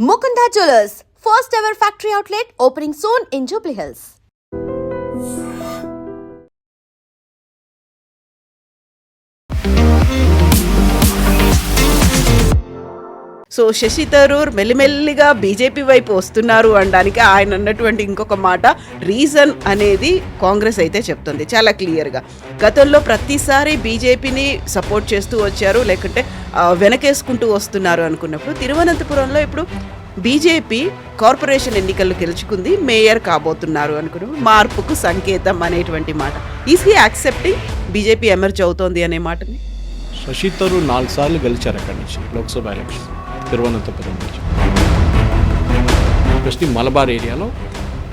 Mukunda Jewellers, first ever factory outlet opening soon in Jubilee Hills. So Shashi Tharoor మెల్లిమెల్లిగా BJP వైపు వస్తున్నారు అనడానికి ఆయన అన్నటువంటి ఇంకొక మాట రీజన్ అనేది కాంగ్రెస్ అయితే చెప్తుంది చాలా క్లియర్గా. గతంలో ప్రతిసారి బీజేపీని సపోర్ట్ చేస్తూ వచ్చారు, లేకుంటే వెనకేసుకుంటూ వస్తున్నారు అనుకున్నప్పుడు తిరువనంతపురంలో ఇప్పుడు బీజేపీ కార్పొరేషన్ ఎన్నికల్లో గెలుచుకుంది, మేయర్ కాబోతున్నారు అనుకున్నప్పుడు మార్పుకు సంకేతం అనేటువంటి మాట. Is he accepting BJP emerge అవుతోంది అనే మాటని? శశి థరూర్ 4 సార్లు గెలిచారు అక్కడి నుంచి లోక్సభ ఎలక్షన్ తిరువనంతపురం నుంచి. ఎస్పెషలీ మలబార్ ఏరియాలో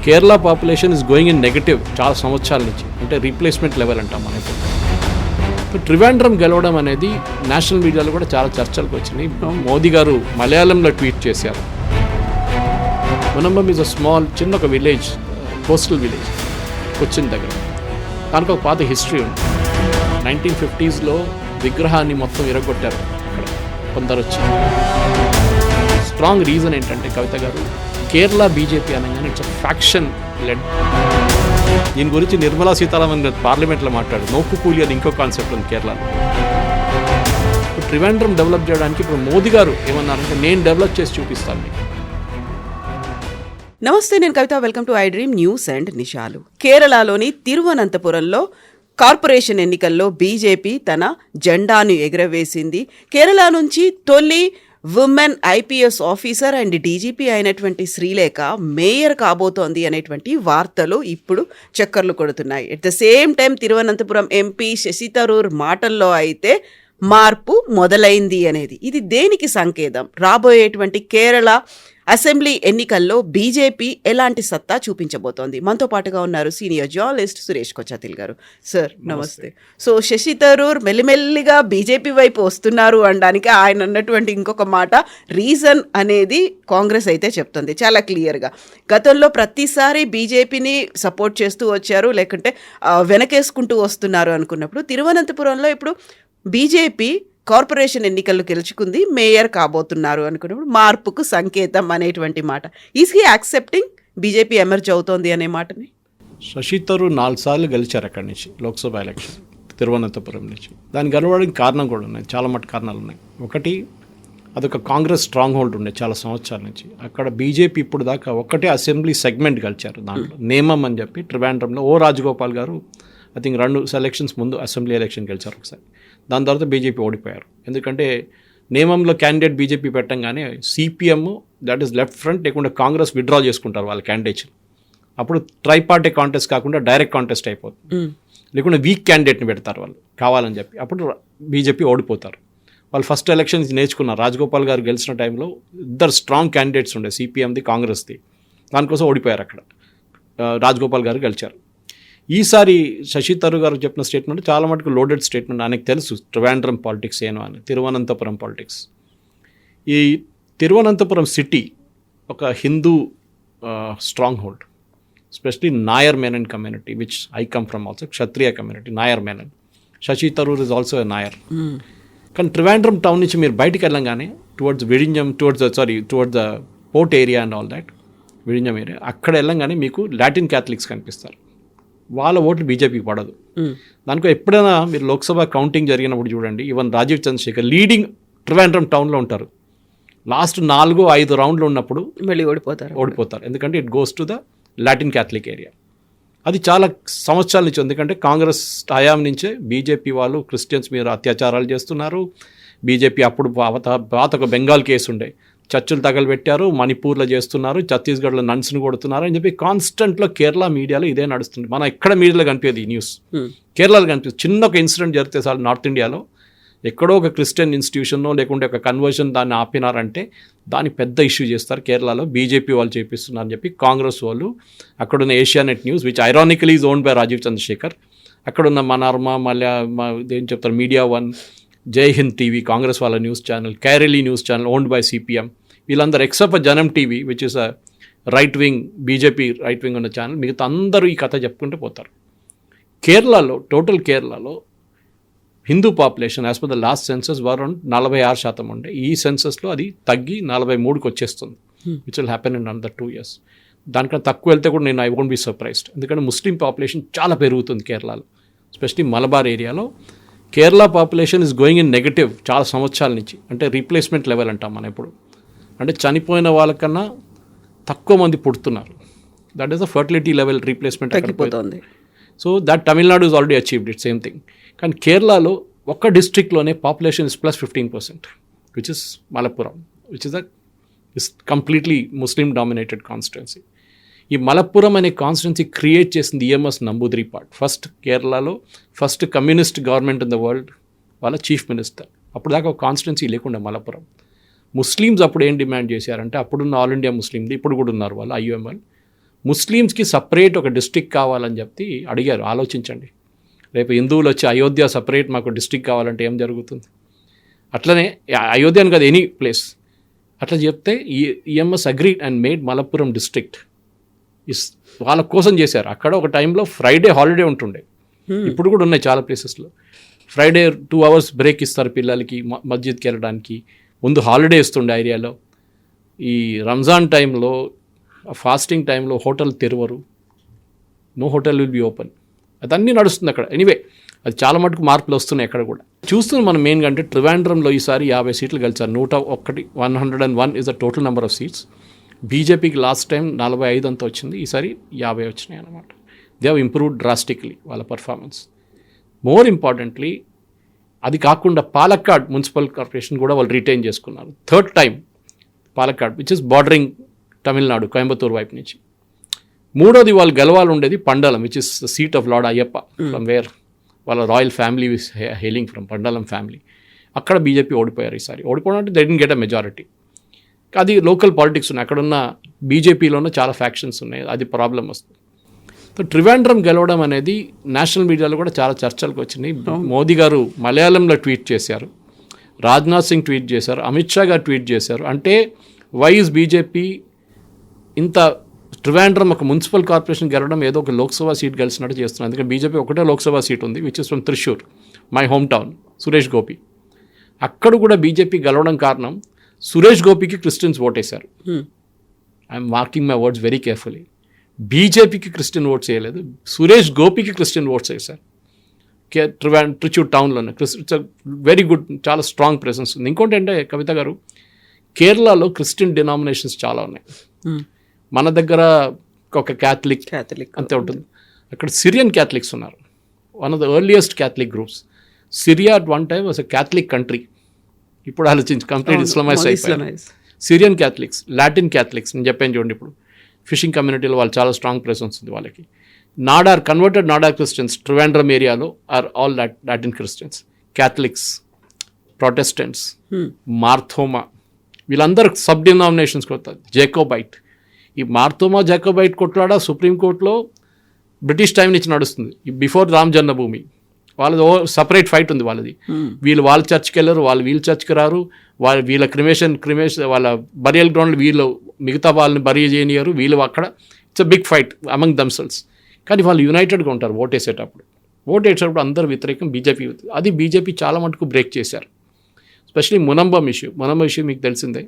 Kerala population is going in negative చాలా సంవత్సరాల నుంచి, అంటే రీప్లేస్మెంట్ లెవెల్ అంటాం మనం ఇప్పుడు. ట్రివాండ్రం గెలవడం అనేది నేషనల్ మీడియాలో కూడా చాలా చర్చలకు వచ్చినాయి. మోదీ గారు మలయాళంలో ట్వీట్ చేశారు, మునంబం ఈజ్ అ స్మాల్ చిన్న ఒక విలేజ్, కోస్టల్ విలేజ్ కొచ్చిన్ దగ్గర. దానికి ఒక పాత హిస్టరీ ఉంది. 1950s విగ్రహాన్ని మొత్తం ఇరగొట్టారు అక్కడ కొందరు వచ్చి. స్ట్రాంగ్ రీజన్ ఏంటంటే కవిత గారు, కేరళ బీజేపీ అనగానే ఇట్స్ ఫ్యాక్షన్ లెడ్. దీని గురించి నిర్మలా సీతారామన్ పార్లమెంట్లో మాట్లాడు, నోకు కూలి అని ఇంకో కాన్సెప్ట్ ఉంది కేరళలో. ఇప్పుడు ట్రివాండ్రం డెవలప్ చేయడానికి ఇప్పుడు మోదీ గారు ఏమన్నారంటే నేను డెవలప్ చేసి చూపిస్తాను మీకు. నమస్తే, నేను Kavitha. Welcome to I Dream News and నిషాలు. కేరళలోని తిరువనంతపురంలో కార్పొరేషన్ ఎన్నికల్లో బీజేపీ తన జెండాను ఎగురవేసింది. కేరళ నుంచి తొలి women IPS officer and DGP అయినటువంటి శ్రీలేఖ మేయర్ కాబోతోంది అనేటువంటి వార్తలు ఇప్పుడు చక్కర్లు కొడుతున్నాయి. At the same time Thiruvananthapuram MP Shashi Tharoor మాటల్లో అయితే మార్పు మొదలైంది అనేది. ఇది దేనికి సంకేతం? రాబోయేటువంటి కేరళ అసెంబ్లీ ఎన్నికల్లో బీజేపీ ఎలాంటి సత్తా చూపించబోతోంది? మనతో పాటుగా ఉన్నారు సీనియర్ జర్నలిస్ట్ సురేష్ కొచ్చాతిల్ గారు. సార్ నమస్తే. సో శశి థరూర్ మెల్లిమెల్లిగా బీజేపీ వైపు వస్తున్నారు అనడానికి ఆయన అన్నటువంటి ఇంకొక మాట రీజన్ అనేది కాంగ్రెస్ అయితే చెప్తుంది చాలా క్లియర్గా. గతంలో ప్రతిసారి బీజేపీని సపోర్ట్ చేస్తూ వచ్చారు, లేకుంటే వెనకేసుకుంటూ వస్తున్నారు అనుకున్నప్పుడు తిరువనంతపురంలో ఇప్పుడు బీజేపీ కార్పొరేషన్ ఎన్నికల్లో గెలుచుకుంది, మేయర్ కాబోతున్నారు అనుకున్నప్పుడు మార్పుకు సంకేతం అనేటువంటి మాట. Is he accepting BJP emerge అవుతోంది అనే మాటని? శశి థరూర్ 4 సార్లు గెలిచారు అక్కడి నుంచి లోక్సభ ఎలక్షన్ తిరువనంతపురం నుంచి. దానికి గెలవడానికి కారణం కూడా ఉన్నాయి, చాలా మటు కారణాలు ఉన్నాయి. ఒకటి, అదొక కాంగ్రెస్ స్ట్రాంగ్ హోల్డ్ ఉండే చాలా సంవత్సరాల నుంచి. అక్కడ బీజేపీ ఇప్పుడు దాకా ఒకటే అసెంబ్లీ సెగ్మెంట్ గెలిచారు, దాంట్లో నేమం అని చెప్పి ట్రివాండ్రంలో ఓ Rajagopal garu I think 2 elections ముందు అసెంబ్లీ ఎలక్షన్ గెలిచారు ఒకసారి. దాని తర్వాత బీజేపీ ఓడిపోయారు. ఎందుకంటే నేమంలో క్యాండిడేట్ బీజేపీ పెట్టంగానే CPM that is left front లేకుండా కాంగ్రెస్ విత్డ్రా చేసుకుంటారు వాళ్ళ క్యాండిడేట్స్. అప్పుడు ట్రైపార్టీ కాంటెస్ట్ కాకుండా డైరెక్ట్ కాంటెస్ట్ అయిపోతుంది, లేకుండా వీక్ క్యాండిడేట్ని పెడతారు వాళ్ళు కావాలని చెప్పి. అప్పుడు బీజేపీ ఓడిపోతారు. వాళ్ళు ఫస్ట్ ఎలక్షన్స్ నేర్చుకున్నారు. రాజగోపాల్ గారు గెలిచిన టైంలో 2 స్ట్రాంగ్ క్యాండిడేట్స్ ఉండే, సిపిఎంది కాంగ్రెస్ది. దానికోసం ఓడిపోయారు అక్కడ. రాజగోపాల్ గారు గెలిచారు. ఈసారి శశి థరూర్ గారు చెప్పిన స్టేట్మెంట్ చాలా మటుకు లోడెడ్ స్టేట్మెంట్. ఆయనకు తెలుసు ట్రివాండ్రం పాలిటిక్స్ ఏనో అని, తిరువనంతపురం పాలిటిక్స్. ఈ తిరువనంతపురం సిటీ ఒక Hindu stronghold, especially Nair Menon community which I come from also, Kshatriya community Nair Menon. Shashi Tharoor is also a Nair. కానీ ట్రివాండ్రం టౌన్ నుంచి మీరు బయటికి వెళ్ళంగానే towards Vizhinjam, towards the port area and all that, Vizhinjam area, అక్కడ వెళ్ళంగానే మీకు లాటిన్ క్యాథలిక్స్ కనిపిస్తారు. వాళ్ళ ఓట్లు బీజేపీకి పడదు. దానికో ఎప్పుడైనా మీరు లోక్సభ కౌంటింగ్ జరిగినప్పుడు చూడండి, ఈవెన్ రాజీవ్ చంద్రశేఖర్ లీడింగ్ ట్రివాండ్రం టౌన్లో ఉంటారు. లాస్ట్ 4-5 రౌండ్లు ఉన్నప్పుడు మళ్ళీ ఓడిపోతారు. ఎందుకంటే it goes to the Latin Catholic area. అది చాలా సంవత్సరాల నుంచి, ఎందుకంటే కాంగ్రెస్ హయాం నుంచే బీజేపీ వాళ్ళు క్రిస్టియన్స్ మీద అత్యాచారాలు చేస్తున్నారు. బీజేపీ అప్పుడు పాత ఒక బెంగాల్ కేసు ఉండే, చర్చలు తగలబెట్టారు, మణిపూర్లో చేస్తున్నారు, ఛత్తీస్గఢ్లో నన్స్ను కొడుతున్నారు అని చెప్పి కాన్స్టెంట్లో కేరళ మీడియాలో ఇదే నడుస్తుంది. మనం ఎక్కడ మీడియాలో కనిపించేది ఈ న్యూస్, కేరళలో కనిపిస్తుంది. చిన్న ఒక ఇన్సిడెంట్ జరిగితే చాలు నార్త్ ఇండియాలో, ఎక్కడో ఒక క్రిస్టియన్ ఇన్స్టిట్యూషన్నో లేకుంటే ఒక కన్వర్షన్ దాన్ని ఆపినారంటే దాన్ని పెద్ద ఇష్యూ చేస్తారు. కేరళలో బీజేపీ వాళ్ళు చేపిస్తున్నారు అని చెప్పి కాంగ్రెస్ వాళ్ళు, అక్కడున్న Asianet news which ironically is owned by Rajeev Chandrasekhar, అక్కడున్న మనర్మ, మళ్ళీ ఏం చెప్తారు మీడియా వన్, జై హింద్ టీవీ కాంగ్రెస్ వాళ్ళ news channel, Kairali news channel owned by CPM, వీళ్ళందరూ except Janam TV which is a right wing, BJP right wing ఉన్న ఛానల్, మిగతా అందరూ ఈ కథ చెప్పుకుంటూ పోతారు. కేరళలో టోటల్ కేరళలో Hindu population as per the last census around 46% ఉండే. ఈ సెన్సస్లో అది తగ్గి 43కి వచ్చేస్తుంది. Which will happen in another 2 years. దానికన్నా తక్కువ వెళ్తే కూడా నేను ఐ వోంట్ బి సర్ప్రైజ్డ్. ఎందుకంటే ముస్లిం పాపులేషన్ చాలా పెరుగుతుంది కేరళలో, ఎస్పెషలీ మలబార్ ఏరియాలో. Kerala population is going in negative చాలా సంవత్సరాల నుంచి. అంటే రీప్లేస్మెంట్ లెవెల్ అంటాం మనం ఇప్పుడు. అంటే చనిపోయిన వాళ్ళకన్నా తక్కువ మంది పుడుతున్నారు. That is the fertility level replacement తగ్గిపోతుంది. So that Tamil Nadu is already achieved it same thing. కానీ కేరళలో ఒక్క డిస్ట్రిక్ట్లోనే population is +15%, which is Malappuram, which is is completely Muslim dominated constituency. ఈ మలప్పురం అనే కాన్స్టిట్యున్సీ క్రియేట్ చేసింది ఈఎంఎస్ నంబూద్రిపాడ్. ఫస్ట్ కేరళలో first communist government in the world, వాళ్ళ చీఫ్ మినిస్టర్. అప్పుడు దాకా ఒక కాన్స్టిట్యున్సీ లేకుండా మలప్పురం. ముస్లిమ్స్ అప్పుడు ఏం డిమాండ్ చేశారంటే, అప్పుడున్న ఆల్ ఇండియా ముస్లింలు ఇప్పుడు కూడా ఉన్నారు వాళ్ళు, ఐయుఎంఎల్, ముస్లిమ్స్కి సపరేట్ ఒక డిస్ట్రిక్ట్ కావాలని చెప్పి అడిగారు. ఆలోచించండి, రేపు హిందువులు వచ్చి అయోధ్య సపరేట్ మాకు డిస్ట్రిక్ట్ కావాలంటే ఏం జరుగుతుంది? అట్లనే అయోధ్య అని కాదు, ఎనీ ప్లేస్ అట్లా చెప్తే EMS agreed and made Malappuram district. వాళ్ళ కోసం చేశారు. అక్కడ ఒక టైంలో ఫ్రైడే హాలిడే ఉంటుండే, ఇప్పుడు కూడా ఉన్నాయి చాలా ప్లేసెస్లో. ఫ్రైడే 2 hours బ్రేక్ ఇస్తారు పిల్లలకి మస్జిద్కి వెళ్ళడానికి. ముందు హాలిడే ఇస్తుండే ఏరియాలో. ఈ రంజాన్ టైంలో, ఫాస్టింగ్ టైంలో హోటల్ తెరవరు, no hotel will be open. అదన్నీ నడుస్తుంది అక్కడ. ఎనీవే అది చాలా మటుకు మార్పులు వస్తున్నాయి అక్కడ కూడా. చూస్తున్నాం మనం మెయిన్గా అంటే ట్రివాండ్రంలో ఈసారి 50 సీట్లు గెలిచారు. 101 is the total number of seats. బీజేపీకి లాస్ట్ టైం 45 అంతా వచ్చింది, ఈసారి 50 వచ్చినాయి అన్నమాట. దే హ్యావ్ ఇంప్రూవ్డ్ డ్రాస్టిక్లీ వాళ్ళ పర్ఫార్మెన్స్. మోర్ ఇంపార్టెంట్లీ అది కాకుండా పాలక్కాడ్ మున్సిపల్ కార్పొరేషన్ కూడా వాళ్ళు రిటైన్ చేసుకున్నారు. 3rd time Palakkad, which is bordering Tamil Nadu, Coimbatore వైపు నుంచి. 3వది వాళ్ళు గెలవాలి ఉండేది Pandalam, which is the seat of Lord Ayyappa, from where వాళ్ళ royal family is hailing from Pandalam family. అక్కడ బీజేపీ ఓడిపోయారు ఈసారి. ఓడిపోవడం అంటే they didn't get a majority. అది లోకల్ పాలిటిక్స్ ఉన్నాయి, అక్కడున్న బీజేపీలోనే చాలా ఫ్యాక్షన్స్ ఉన్నాయి, అది ప్రాబ్లం వస్తుంది. సో ట్రివాండ్రం గెలవడం అనేది నేషనల్ మీడియాలో కూడా చాలా చర్చలకు వచ్చినాయి. మోదీ గారు మలయాళంలో ట్వీట్ చేశారు, రాజ్నాథ్ సింగ్ ట్వీట్ చేశారు, అమిత్ షా గారు ట్వీట్ చేశారు. అంటే వై ఇస్ బీజేపీ ఇంత ట్రివాండ్రం ఒక మున్సిపల్ కార్పొరేషన్ గెలవడం ఏదో ఒక లోక్సభ సీట్ గెలిచినట్టు చేస్తున్నారు. ఎందుకంటే బీజేపీ ఒకటే లోక్సభ సీట్ ఉంది, which is from Thrissur, my home town, Suresh Gopi. అక్కడ కూడా బీజేపీ గెలవడం కారణం సురేష్ గోపికి క్రిస్టియన్స్ ఓటేశారు. I'm marking my words very carefully. బీజేపీకి క్రిస్టియన్ ఓట్స్ వేయలేదు, సురేష్ గోపికి క్రిస్టియన్ ఓట్స్ వేశారు. త్రిచూర్ టౌన్లోనే ఇట్స్ వెరీ గుడ్, చాలా స్ట్రాంగ్ ప్రెసెన్స్ ఉంది. ఇంకోటి అంటే కవిత గారు, కేరళలో క్రిస్టియన్ డినామినేషన్స్ చాలా ఉన్నాయి. మన దగ్గర ఒక క్యాథలిక్ అంతే ఉంటుంది, అక్కడ సిరియన్ క్యాథలిక్స్ ఉన్నారు. One of the earliest Catholic groups. Syria at one time was a Catholic country. ఇప్పుడు ఆలోచించి కంప్లీట్ ఇస్లామైజ్ అయిపోయారు. సిరియన్ క్యాథలిక్స్, లాటిన్ క్యాథలిక్స్ నేను చెప్పాను చూడండి. ఇప్పుడు ఫిషింగ్ కమ్యూనిటీలో వాళ్ళు చాలా స్ట్రాంగ్ ప్రెసెన్స్ ఉంది వాళ్ళకి. నాడార్ కన్వర్టెడ్ నాడార్ క్రిస్టియన్స్ ట్రివాండ్రం ఏరియాలో are all Latin Christians. Catholics, Protestants, Marthoma, వీళ్ళందరూ సబ్ డినామినేషన్స్ కొడతారు. జేకోబైట్, ఈ మార్థోమా జాకోబైట్ కొట్లాడ సుప్రీంకోర్టులో బ్రిటిష్ టైం నుంచి నడుస్తుంది, బిఫోర్ రామ్ జన్మభూమి. వాళ్ళది సపరేట్ ఫైట్ ఉంది వాళ్ళది. వీళ్ళు వాళ్ళ చర్చ్కి వెళ్ళరు, వాళ్ళు వీళ్ళ చర్చ్కి రారు. వీళ్ళ క్రిమేషన్ వాళ్ళ బరియల్ గ్రౌండ్లో వీళ్ళు మిగతా వాళ్ళని బరీ చేయనియరు, వీళ్ళు అక్కడ. It's a big fight among themselves. కానీ వాళ్ళు యునైటెడ్గా ఉంటారు ఓటేసేటప్పుడు. ఓటేసేటప్పుడు అందరు వ్యతిరేకం, బీజేపీ. అది బీజేపీ చాలా మటుకు బ్రేక్ చేశారు. ఎస్పెషలీ మునంబం ఇష్యూ మీకు తెలిసిందే.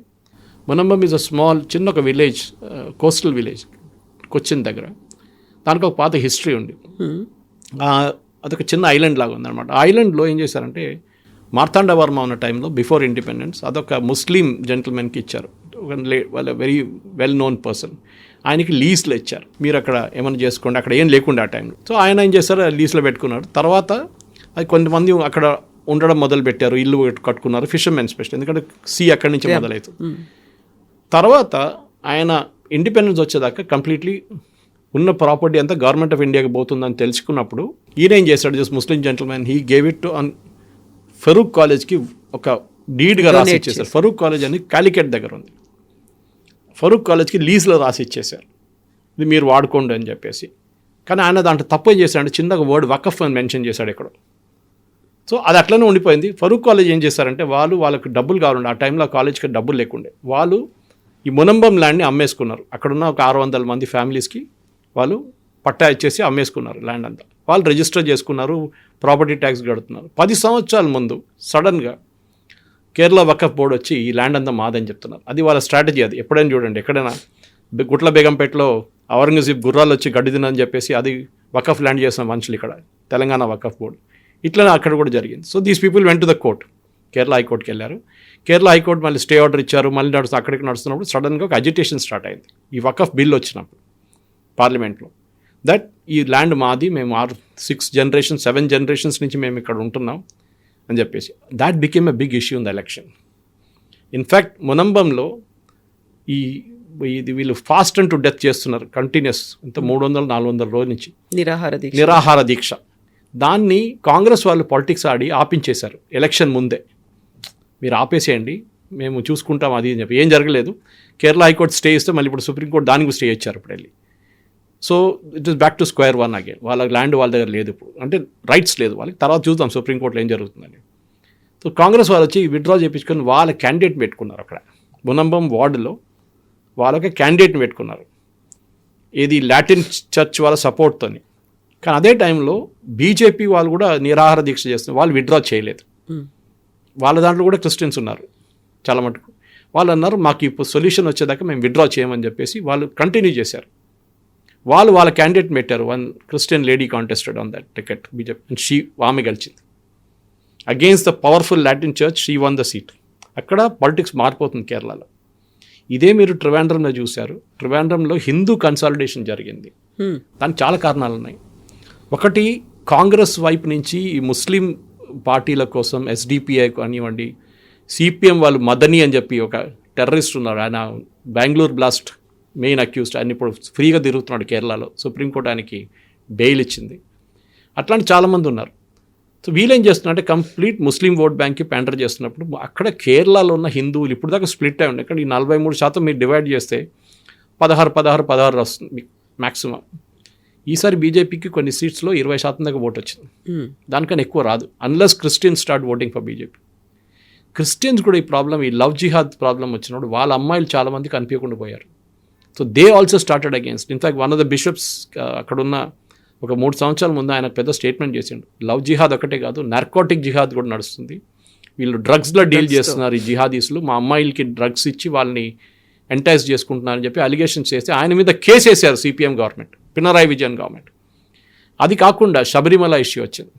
మునంబం ఈజ్ అ స్మాల్, చిన్న ఒక విలేజ్, కోస్టల్ విలేజ్, కొచ్చిన్ దగ్గర. దానికి ఒక పాత హిస్టరీ ఉంది. అదొక చిన్న ఐలాండ్ లాగా ఉందన్నమాట. ఐలాండ్లో ఏం చేశారంటే, మార్తాండ వర్మ ఉన్న టైంలో బిఫోర్ ఇండిపెండెన్స్ అదొక ముస్లిం జెంటిల్మెన్కి ఇచ్చారు. వాళ్ళ వెరీ వెల్ నోన్ పర్సన్. ఆయనకి లీజ్లో ఇచ్చారు, మీరు అక్కడ ఏమైనా చేసుకోండి, అక్కడ ఏం లేకుండా ఆ టైంలో. సో ఆయన ఏం చేశారు, లీజ్లో పెట్టుకున్నారు. తర్వాత అది కొంతమంది అక్కడ ఉండడం మొదలు పెట్టారు, ఇల్లు కట్టుకున్నారు, ఫిషర్మెన్ స్పెషల్, ఎందుకంటే సీ అక్కడి నుంచి మొదలవుతుంది. తర్వాత ఆయన ఇండిపెండెన్స్ వచ్చేదాకా కంప్లీట్లీ ఉన్న ప్రాపర్టీ అంతా గవర్నమెంట్ ఆఫ్ ఇండియాకి పోతుందని తెలుసుకున్నప్పుడు ఈయన ఏం చేశాడు, just Muslim gentlemen, he gave it to Farook కాలేజ్కి ఒక డీడ్గా రాసి ఇచ్చేసారు. ఫరూక్ కాలేజ్ అని కాలికెట్ దగ్గర ఉంది. ఫరూక్ కాలేజ్కి లీజ్లో రాసి ఇచ్చేశారు, ఇది మీరు వాడుకోండి అని చెప్పేసి. కానీ ఆయన దాంట్లో తప్పు ఏం చేశాడంటే, చిన్నగా వర్డ్ వకఫ్ అని మెన్షన్ చేశాడు ఇక్కడ. సో అది అట్లనే ఉండిపోయింది. ఫరూక్ కాలేజ్ ఏం చేశారంటే, వాళ్ళకి డబ్బులు కావాలండి, ఆ టైంలో కాలేజ్కి డబ్బులు లేకుండే, వాళ్ళు ఈ మునంబం ల్యాండ్ని అమ్మేసుకున్నారు. అక్కడున్న ఒక 600 మంది ఫ్యామిలీస్కి వాళ్ళు పట్టా ఇచ్చేసి అమ్మేసుకున్నారు ల్యాండ్ అంతా. వాళ్ళు రిజిస్టర్ చేసుకున్నారు, ప్రాపర్టీ ట్యాక్స్ కడుతున్నారు. 10 సంవత్సరాల ముందు సడన్గా కేరళ వకఫ్ బోర్డు వచ్చి ఈ ల్యాండ్ అంతా మాదని చెప్తున్నారు. అది వాళ్ళ స్ట్రాటజీ. అది ఎప్పుడైనా చూడండి, ఎక్కడైనా గుట్ల బేగంపేటలో ఔరంగజీబ్ గుర్రాలు వచ్చి గడ్డి తినని చెప్పేసి అది వకఫ్ ల్యాండ్ చేసిన మనుషులు ఇక్కడ తెలంగాణ వకఫ్ బోర్డు. ఇట్లా అక్కడ కూడా జరిగింది. So these people went to the court. Kerala హైకోర్టుకి వెళ్ళారు. కేరళ హైకోర్టు మళ్ళీ స్టే ఆర్డర్ ఇచ్చారు. మళ్ళీ అక్కడికి నడుస్తున్నప్పుడు సడన్గా ఒక అజిటేషన్ స్టార్ట్ అయింది ఈ వకఫ్ బిల్ వచ్చినప్పుడు పార్లమెంట్లో. దట్ ఈ ల్యాండ్ మాది, మేము 7 generations నుంచి మేము ఇక్కడ ఉంటున్నాం అని చెప్పేసి. That became a big issue in the election. In fact మునంబంలో ఇది వీళ్ళు ఫాస్ట్ అండ్ టు డెత్ చేస్తున్నారు కంటిన్యూస్. ఇంత 300-400 రోజుల నుంచి నిరాహార దీక్ష. దాన్ని కాంగ్రెస్ వాళ్ళు పాలిటిక్స్ ఆడి ఆపించేశారు ఎలక్షన్ ముందే. మీరు ఆపేసేయండి, మేము చూసుకుంటాం అది అని చెప్పి. ఏం జరగలేదు. కేరళ హైకోర్టు స్టే ఇస్తే మళ్ళీ ఇప్పుడు సుప్రీంకోర్టు దానికి స్టే ఇచ్చారు ఇప్పుడు వెళ్ళి. So it is back to square one again. వాళ్ళ ల్యాండ్ వాళ్ళ దగ్గర లేదు ఇప్పుడు, అంటే రైట్స్ లేదు వాళ్ళకి. తర్వాత చూద్దాం సుప్రీంకోర్టులో ఏం జరుగుతుందని. సో కాంగ్రెస్ వాళ్ళు వచ్చి విత్డ్రా చేయించుకొని వాళ్ళ క్యాండిడేట్ పెట్టుకున్నారు అక్కడ మునంబం వార్డులో. వాళ్ళకి క్యాండిడేట్ని పెట్టుకున్నారు, ఏది లాటిన్ చర్చ్ వాళ్ళ సపోర్ట్తోని. కానీ అదే టైంలో బీజేపీ వాళ్ళు కూడా నిరాహార దీక్ష చేస్తున్నారు. వాళ్ళు విత్డ్రా చేయలేదు. వాళ్ళ దాంట్లో కూడా క్రిస్టియన్స్ ఉన్నారు చాలా మటుకు. వాళ్ళు అన్నారు మాకు ఇప్పుడు సొల్యూషన్ వచ్చేదాకా మేము విత్డ్రా చేయమని చెప్పేసి వాళ్ళు కంటిన్యూ చేశారు. వాళ్ళ క్యాండిడేట్ పెట్టారు. 1 Christian lady contested on that ticket BJP. ఆమె గెలిచింది against the powerful Latin church. She won the seat. అక్కడ పాలిటిక్స్ మారిపోతుంది కేరళలో. ఇదే మీరు ట్రివాండ్రంలో చూశారు. ట్రివాండ్రంలో హిందూ కన్సాలిడేషన్ జరిగింది. దానికి చాలా కారణాలు ఉన్నాయి. ఒకటి, కాంగ్రెస్ వైపు నుంచి ఈ ముస్లిం పార్టీల కోసం ఎస్డిపిఐ కానివ్వండి, సిపిఎం వాళ్ళు మదనీ అని చెప్పి ఒక టెర్రరిస్ట్ ఉన్నారు, ఆయన బెంగళూరు బ్లాస్ట్ మెయిన్ అక్యూజ్డ్. ఆయన ఇప్పుడు ఫ్రీగా తిరుగుతున్నాడు కేరళలో. సుప్రీంకోర్టు ఆయనకి బెయిల్ ఇచ్చింది. అట్లాంటి చాలామంది ఉన్నారు. సో వీళ్ళేం చేస్తున్నారంటే కంప్లీట్ ముస్లిం ఓట్ బ్యాంక్కి ప్యాండర్ చేస్తున్నప్పుడు అక్కడ కేరళలో ఉన్న హిందువులు ఇప్పుడు దాకా స్ప్లిట్ అయి ఉండే. ఇక్కడ ఈ 43% మీరు డివైడ్ చేస్తే 16 వస్తుంది మ్యాక్సిమం. ఈసారి బీజేపీకి కొన్ని సీట్స్లో 20% దాకా ఓటు వచ్చింది. దానికన్నా ఎక్కువ రాదు unless Christians start voting for BJP. Christians కూడా ఈ ప్రాబ్లం, ఈ లవ్ జిహాద్ ప్రాబ్లం వచ్చినప్పుడు వాళ్ళ అమ్మాయిలు చాలామంది కనిపించకుండా పోయారు. So they also started against. In fact one of the bishops అక్కడున్న ఒక 3 సంవత్సరాల ముందు ఆయన పెద్ద స్టేట్మెంట్ చేసిండు. లవ్ జిహాద్ ఒకటే కాదు, నార్కోటిక్ జిహాద్ కూడా నడుస్తుంది. వీళ్ళు డ్రగ్స్లో డీల్ చేస్తున్నారు ఈ జిహాదీస్లు. మా అమ్మాయిలకి డ్రగ్స్ ఇచ్చి వాళ్ళని ఎంటైజ్ చేసుకుంటున్నారని చెప్పి అలిగేషన్స్ చేస్తే ఆయన మీద కేసు వేశారు CPM government, Pinarayi Vijayan government. అది కాకుండా శబరిమల ఇష్యూ వచ్చింది.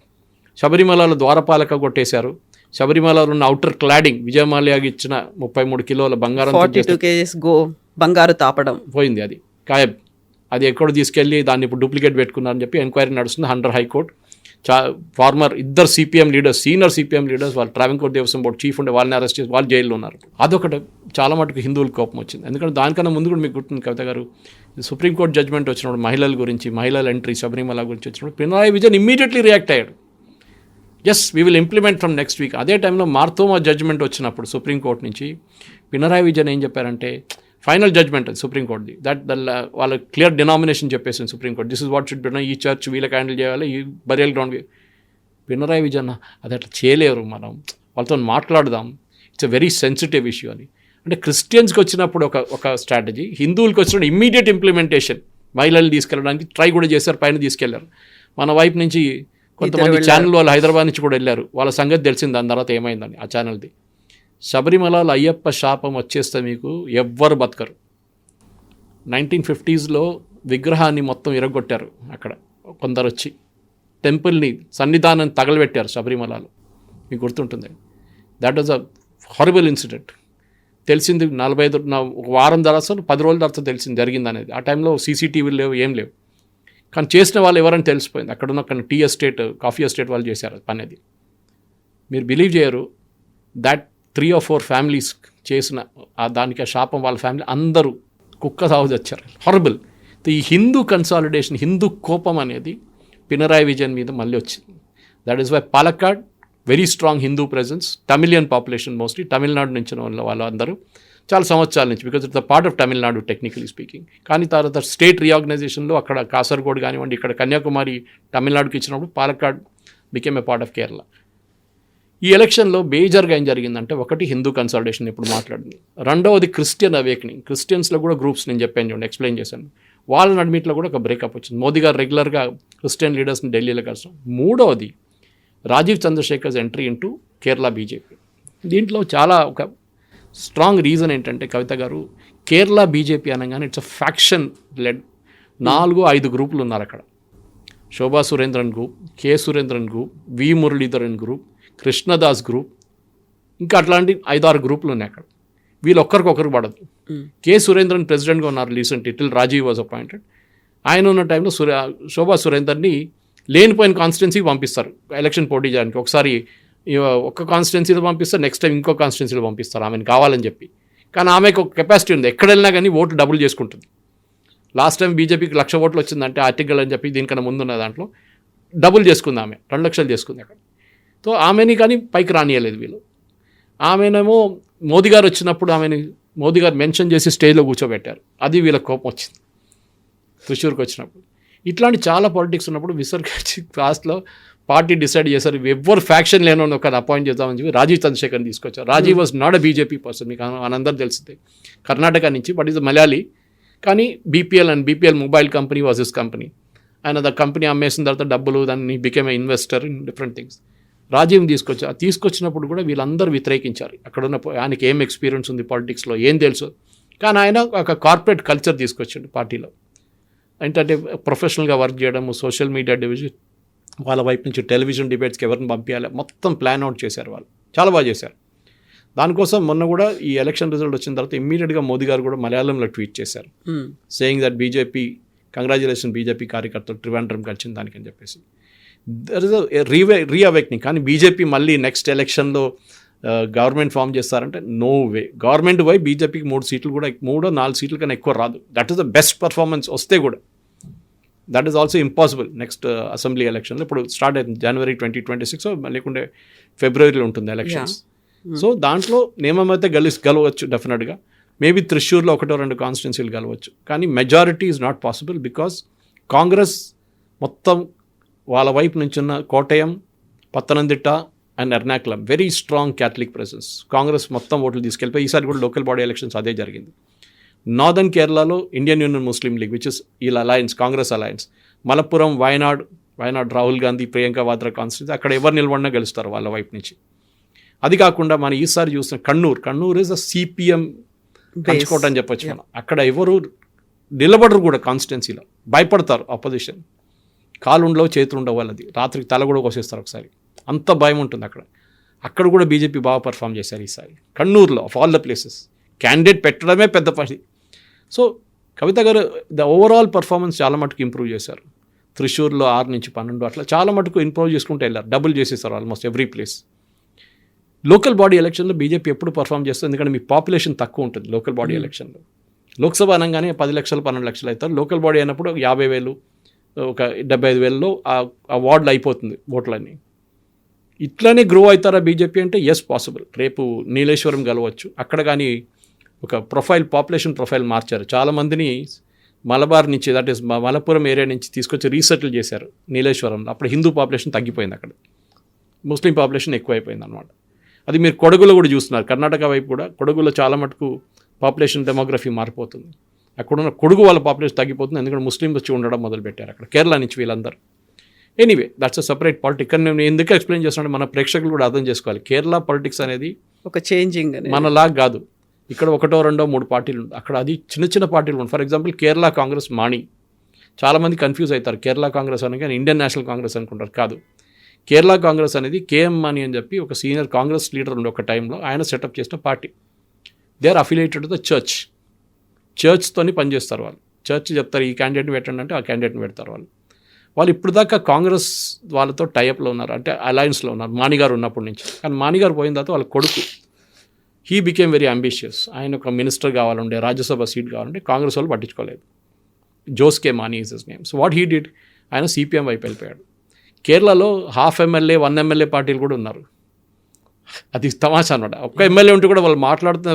శబరిమలలో ద్వారపాలక కొట్టేశారు. శబరిమలలో ఉన్న అవుటర్ క్లాడింగ్ విజయమాల్యాకి ఇచ్చిన 33 కిలోల బంగారం 42 kgs బంగారు తాపడం పోయింది. అది గాయబ్. అది ఎక్కడ తీసుకెళ్ళి దాన్ని ఇప్పుడు డూప్లికేట్ పెట్టుకున్నారని చెప్పి ఎంక్వైరీ నడుస్తుంది under high court. Former 2 CPM leaders, senior CPM leaders, వాళ్ళు ట్రావెంకోర్ దేవస్వం బోర్డు చీఫ్ ఉండే వాళ్ళని అరెస్ట్ చేసి వాళ్ళు జైల్లో ఉన్నారు. అదొకటి చాలా మటుకు హిందువులకు కోపం వచ్చింది. ఎందుకంటే దానికన్నా ముందు కూడా మీకు గుర్తుంది కవిత గారు, సుప్రీంకోర్టు జడ్జ్మెంట్ వచ్చినప్పుడు మహిళల గురించి, మహిళల ఎంట్రీ శబరిమల గురించి వచ్చినప్పుడు పినరాయి విజయన్ ఇమ్మీడియట్లీ రియాక్ట్ అయ్యాడు. Yes we will implement from next week. అదే టైంలో మార్తోమా జడ్జ్మెంట్ వచ్చినప్పుడు సుప్రీంకోర్టు నుంచి పినరాయి విజయన్ ఏం చెప్పారంటే, ఫైనల్ జడ్జ్మెంట్ అది సుప్రీంకోర్టుది, దట్ వాళ్ళ క్లియర్ డినామినేషన్ చెప్పేసింది supreme court. This is what should be done. ఈ చర్చ్ వీళ్ళకి హ్యాండిల్ చేయాలి, ఈ బరియల్ గ్రౌండ్. పినరాయి విజయన్ అది అట్లా చేయలేరు, మనం వాళ్ళతో మాట్లాడదాం, it's a very sensitive issue అని. అంటే క్రిస్టియన్స్కి వచ్చినప్పుడు ఒక స్ట్రాటజీ, హిందువులకి వచ్చినప్పుడు ఇమ్మీడియట్ ఇంప్లిమెంటేషన్. మహిళలు తీసుకెళ్ళడానికి ట్రై కూడా చేశారు, పైన తీసుకెళ్లారు. మన వైపు నుంచి కొంతమంది ఛానల్ వాళ్ళు హైదరాబాద్ నుంచి కూడా వెళ్ళారు. వాళ్ళ సంగతి తెలిసింది దాని తర్వాత ఏమైందని ఆ ఛానల్ది. శబరిమలలో అయ్యప్ప శాపం వచ్చేస్తే మీకు ఎవ్వరు బతకరు. 1950s విగ్రహాన్ని మొత్తం ఇరగొట్టారు అక్కడ కొందరు వచ్చి, టెంపుల్ని సన్నిధానాన్ని తగలబెట్టారు శబరిమలలో. మీకు గుర్తుంటుంది. That was a horrible incident. తెలిసింది 45 ఒక వారం తర్వాత 10 రోజుల తర్వాత తెలిసింది జరిగింది అనేది. ఆ టైంలో సీసీటీవీలు లేవు, ఏం లేవు. కానీ చేసిన వాళ్ళు ఎవరని తెలిసిపోయింది. అక్కడున్న టీ ఎస్టేట్, కాఫీ ఎస్టేట్ వాళ్ళు చేశారు పని. అది మీరు బిలీవ్ చేయరు. దాట్ 3 or 4 ఫ్యామిలీస్ చేసిన దానికి ఆ శాపం, వాళ్ళ ఫ్యామిలీ అందరూ కుక్క సాగు తెచ్చారు. హారబుల్. ఈ హిందూ కన్సాలిడేషన్, హిందూ కోపం అనేది పినరాయి విజయన్ మీద మళ్ళీ వచ్చింది. That is why Palakkad very strong Hindu presence, Tamilian population mostly, Tamil Nadu నుంచి వాళ్ళందరూ చాలా సంవత్సరాల నుంచి, because it's the part of Tamil Nadu technically speaking. కానీ తర్వాత స్టేట్ రీఆర్గనైజేషన్లో అక్కడ కాసర్గోడ్ కానివ్వండి, ఇక్కడ కన్యాకుమారి తమిళనాడుకి ఇచ్చినప్పుడు Palakkad became a part of Kerala. ఈ ఎలక్షన్లో మేజర్గా ఏం జరిగిందంటే, ఒకటి హిందూ కన్సాలిడేషన్ ఇప్పుడు మాట్లాడింది, రెండవది క్రిస్టియన్ అవేకనింగ్. క్రిస్టియన్స్లో కూడా గ్రూప్స్ నేను చెప్పాను చూడండి, ఎక్స్ప్లెయిన్ చేశాను. వాళ్ళ నడిమిట్లో కూడా ఒక బ్రేకప్ వచ్చింది. మోదీ గారు రెగ్యులర్గా క్రిస్టియన్ లీడర్స్ని ఢిల్లీలో కలిసాం. మూడవది Rajeev Chandrasekhar's entry into Kerala BJP. దీంట్లో చాలా ఒక స్ట్రాంగ్ రీజన్ ఏంటంటే కవిత గారు, కేరళ బీజేపీ అనగానే ఇట్స్ అ ఫ్యాక్షన్ లెడ్. 4-5 గ్రూపులు ఉన్నారు అక్కడ. Shobha Surendran group, K Surendran group, V Muraleedharan group, Krishnadas group, ఇంకా అట్లాంటి 5-6 గ్రూపులు ఉన్నాయి అక్కడ. వీళ్ళు ఒక్కరికొకరు పడదు. కె సురేంద్రన్ ప్రెసిడెంట్గా ఉన్నారు recent, till Rajeev was appointed. ఆయన ఉన్న టైంలో శోభా సురేందర్ని లేనిపోయిన కాన్స్టిట్యున్సీకి పంపిస్తారు ఎలక్షన్ పోటీ చేయడానికి. ఒకసారి ఒక్క కాన్స్టిట్యున్సీలో పంపిస్తారు, నెక్స్ట్ టైం ఇంకో కాన్స్టిట్యున్సీలో పంపిస్తారు ఆమెను కావాలని చెప్పి. కానీ ఆమెకు ఒక కెపాసిటీ ఉంది, ఎక్కడ వెళ్ళినా కానీ ఓటు డబుల్ చేసుకుంటుంది. లాస్ట్ టైం బీజేపీకి 1,00,000 ఓట్లు వచ్చిందంటే ఆర్టికల్ అని చెప్పి దీనికన్నా ముందున్న దాంట్లో డబుల్ చేసుకుంది ఆమె, 2 లక్షలు చేసుకుంది అక్కడ. సో ఆమెని కానీ పైకి రానియలేదు వీళ్ళు. ఆమెనేమో మోదీ గారు వచ్చినప్పుడు మోదీ గారు మెన్షన్ చేసి స్టేజ్లో కూర్చోబెట్టారు, అది వీళ్ళకి కోపం వచ్చింది త్రిశూర్కి వచ్చినప్పుడు. ఇట్లాంటి చాలా పాలిటిక్స్ ఉన్నప్పుడు విసర్గచ్చి లాస్ట్లో పార్టీ డిసైడ్ చేశారు ఎవ్వరు ఫ్యాక్షన్ లేని ఒక అపాయింట్ చేద్దామని చెప్పి రాజీవ్ చంద్రశేఖర్ని తీసుకొచ్చారు. Rajeev was not a BJP person, మీకు అనందరూ తెలిసిందే, కర్ణాటక నుంచి, బట్ ఈజ్ మలయాళీ. కానీ BPL mobile company was his company. ఆయన కంపెనీ అమ్మేసిన తర్వాత డబ్బులు దాన్ని became a investor in different things. రాజీవ్ని తీసుకొచ్చినప్పుడు కూడా వీళ్ళందరూ వ్యతిరేకించారు. అక్కడున్న ఆయనకి ఏం ఎక్స్పీరియన్స్ ఉంది పాలిటిక్స్లో, ఏం తెలుసు. కానీ ఆయన ఒక కార్పొరేట్ కల్చర్ తీసుకొచ్చాడు పార్టీలో. ఏంటంటే ప్రొఫెషనల్గా వర్క్ చేయడము, సోషల్ మీడియా డివిజన్, వాళ్ళ వైపు నుంచి టెలివిజన్ డిబేట్స్కి ఎవరిని పంపించాలి మొత్తం ప్లాన్ అవుట్ చేశారు వాళ్ళు, చాలా బాగా చేశారు. దానికోసం మొన్న కూడా ఈ ఎలక్షన్ రిజల్ట్ వచ్చిన తర్వాత ఇమ్మీడియట్గా మోదీ గారు కూడా మలయాళంలో ట్వీట్ చేశారు, saying that BJP congratulation BJP కార్యకర్తలు ట్రివాండ్రం కలిసిన దానికి అని చెప్పేసి. There is reawakening. కానీ బీజేపీ మళ్ళీ నెక్స్ట్ ఎలక్షన్లో గవర్నమెంట్ ఫామ్ చేస్తారంటే నో వే. గవర్నమెంట్ వై బీజేపీకి 3 సీట్లు కూడా 3-4 సీట్ల కన్నా ఎక్కువ రాదు. That is the best performance వస్తే కూడా. That is also impossible next assembly ఎలక్షన్లో. ఇప్పుడు స్టార్ట్ అవుతుంది జనవరి 2026, లేకుంటే ఫిబ్రవరిలో ఉంటుంది ఎలక్షన్స్. సో దాంట్లో నియమం అయితే గెలవచ్చు డెఫినెట్గా. మేబీ త్రిశూర్లో 1-2 కాన్స్టిట్యున్సీలు గెలవచ్చు. కానీ majority is not possible because Congress మొత్తం వాళ్ళ వైపు నుంచి ఉన్న Kottayam, Pathanamthitta and Ernakulam very strong Catholic presence. Congress మొత్తం ఓట్లు తీసుకెళ్ళిపోయి ఈసారి కూడా లోకల్ బాడీ ఎలక్షన్స్ అదే జరిగింది. నార్దర్న్ కేరళలో ఇండియన్ యూనియన్ ముస్లిం లీగ్ విచ్ ఇస్ వీళ్ళ alliance, Congress alliance. Malappuram, Wayanad Rahul Gandhi, Priyanka Vadra constituency, అక్కడ ఎవరు నిలబడినా గెలుస్తారు వాళ్ళ వైపు నుంచి. అది కాకుండా మనం ఈసారి చూసిన కన్నూర్ ఇస్ అ సిపిఎం పంచుకోవటం అని చెప్పొచ్చు మనం. అక్కడ ఎవరు నిలబడరు కూడా కాన్స్టిట్యున్సీలో, భయపడతారు ఆపోజిషన్. కాలు ఉండవు, చేతులు ఉండవు వాళ్ళది, రాత్రికి తల కూడా కోసేస్తారు ఒకసారి, అంత భయం ఉంటుంది అక్కడ కూడా బీజేపీ బాగా పర్ఫామ్ చేశారు ఈసారి కన్నూరులో. Of all the places candidate పెట్టడమే పెద్ద పని. సో కవిత గారు ద ఓవరాల్ పర్ఫార్మెన్స్ చాలా మటుకు ఇంప్రూవ్ చేశారు. త్రిశూర్లో 6-12 అట్లా చాలా మటుకు ఇంప్రూవ్ చేసుకుంటూ వెళ్ళారు, డబుల్ చేసేసారు almost every place. Local body ఎలక్షన్లో బీజేపీ ఎప్పుడు పర్ఫామ్ చేస్తుంది, ఎందుకంటే మీ పాపులేషన్ తక్కువ ఉంటుంది లోకల్ బాడీ ఎలక్షన్లో. లోక్సభ అనగానే 10 లక్షలు 12 లక్షలు అవుతారు. లోకల్ బాడీ అయినప్పుడు 50,000 ఒక 75,000లో ఆ వార్డులు అయిపోతుంది ఓట్లన్నీ. ఇట్లానే గ్రో అవుతారా బీజేపీ అంటే ఎస్ పాసిబుల్. రేపు నీలేశ్వరం గెలవచ్చు అక్కడ. కానీ ఒక పాపులేషన్ ప్రొఫైల్ మార్చారు. చాలామందిని మలబార్ నుంచి, దట్ ఈస్ మలపురం ఏరియా నుంచి తీసుకొచ్చి రీసెటిల్ చేశారు నీలేశ్వరంలో. అప్పుడు హిందూ పాపులేషన్ తగ్గిపోయింది, అక్కడ ముస్లిం పాపులేషన్ ఎక్కువైపోయింది అనమాట. అది మీరు కొడగులో కూడా చూస్తున్నారు. కర్ణాటక వైపు కూడా కొడగులో చాలా మటుకు పాపులేషన్ డెమోగ్రఫీ మారిపోతుంది. అక్కడున్న కొడుగు వాళ్ళ పాపులేషన్ తగ్గిపోతుంది, ఎందుకంటే ముస్లింస్ వచ్చి ఉండడం మొదలుపెట్టారు అక్కడ, కేరళ నుంచి వీళ్ళందరూ. Anyway that's a separate politics. కానీ నేను ఎందుకు ఎక్స్ప్లెయిన్ చేస్తున్నాను, మన ప్రేక్షకులు కూడా అర్థం చేసుకోవాలి. కేరళ పాలిటిక్స్ అనేది ఒక చేంజింగ్ మనలాగా కాదు. ఇక్కడ 1-2-3 పార్టీలు ఉంటాయి, అక్కడ అది చిన్న పార్టీలు ఉంటాయి. ఫర్ ఎగ్జాంపుల్ కేరళ కాంగ్రెస్ మాణి, చాలామంది కన్ఫ్యూజ్ అవుతారు. కేరళ కాంగ్రెస్ అని కానీ ఇండియన్ నేషనల్ కాంగ్రెస్ అనుకుంటారు, కాదు. కేరళ కాంగ్రెస్ అనేది కేఎం మాణి అని చెప్పి ఒక సీనియర్ కాంగ్రెస్ లీడర్ ఉండే ఒక టైంలో ఆయన సెటప్ చేసిన పార్టీ. They are affiliated to the చర్చ్తోని పనిచేస్తారు వాళ్ళు. చర్చ్ చెప్తారు ఈ క్యాండిడేట్ని పెట్టండి అంటే ఆ క్యాండిడేట్ని పెడతారు వాళ్ళు ఇప్పుడు దాకా కాంగ్రెస్ వాళ్ళతో టైఅప్లో ఉన్నారు, అంటే అలయన్స్లో ఉన్నారు మాణిగారు ఉన్నప్పటి నుంచి. కానీ మాణిగారు పోయిన తర్వాత వాళ్ళ కొడుకు హీ బికేమ్ వెరీ అంబిషియస్. ఆయన ఒక మినిస్టర్ కావాలంటే, రాజ్యసభ సీట్ కావాలంటే కాంగ్రెస్ వాళ్ళు పట్టించుకోలేదు. Jose K Mani is his name. So what he did, ఆయన సిపిఎం వైపు వెళ్ళిపోయాడు. కేరళలో 1/2 ఎమ్మెల్యే 1 ఎమ్మెల్యే పార్టీలు కూడా ఉన్నారు. అది తమాషా అనమాట. ఒక్క ఎమ్మెల్యే ఉంటే కూడా వాళ్ళు మాట్లాడుతున్న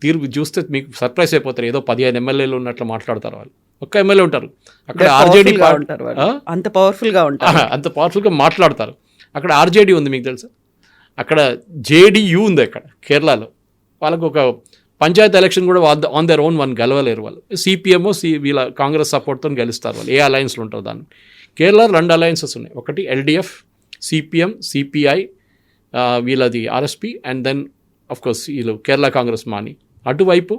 తీరు చూస్తే మీకు సర్ప్రైజ్ అయిపోతారు. ఏదో 15 ఎమ్మెల్యేలు ఉన్నట్లు మాట్లాడతారు వాళ్ళు. ఒక్క ఎమ్మెల్యే ఉంటారు అక్కడ. ఆర్జేడీ అంత పవర్ఫుల్గా ఉంటారు, అంత పవర్ఫుల్గా మాట్లాడతారు. అక్కడ ఆర్జేడీ ఉంది, మీకు తెలుసా. అక్కడ జేడీయూ ఉంది అక్కడ కేరళలో. వాళ్ళకు ఒక పంచాయత్ ఎలక్షన్ కూడా ఆన్ దర్ ఓన్ గెలవలేరు వాళ్ళు. సిపిఎంఓ వీళ్ళ కాంగ్రెస్ సపోర్ట్తో గెలుస్తారు వాళ్ళు, ఏ అలయన్స్లో ఉంటారు. దాన్ని కేరళ 2 అలయన్సెస్ ఉన్నాయి. ఒకటి ఎల్డిఎఫ్, సిపిఎం, సిపిఐ, వీళ్ళది RSP and then of course వీళ్ళు కేరళ కాంగ్రెస్ మాని. అటువైపు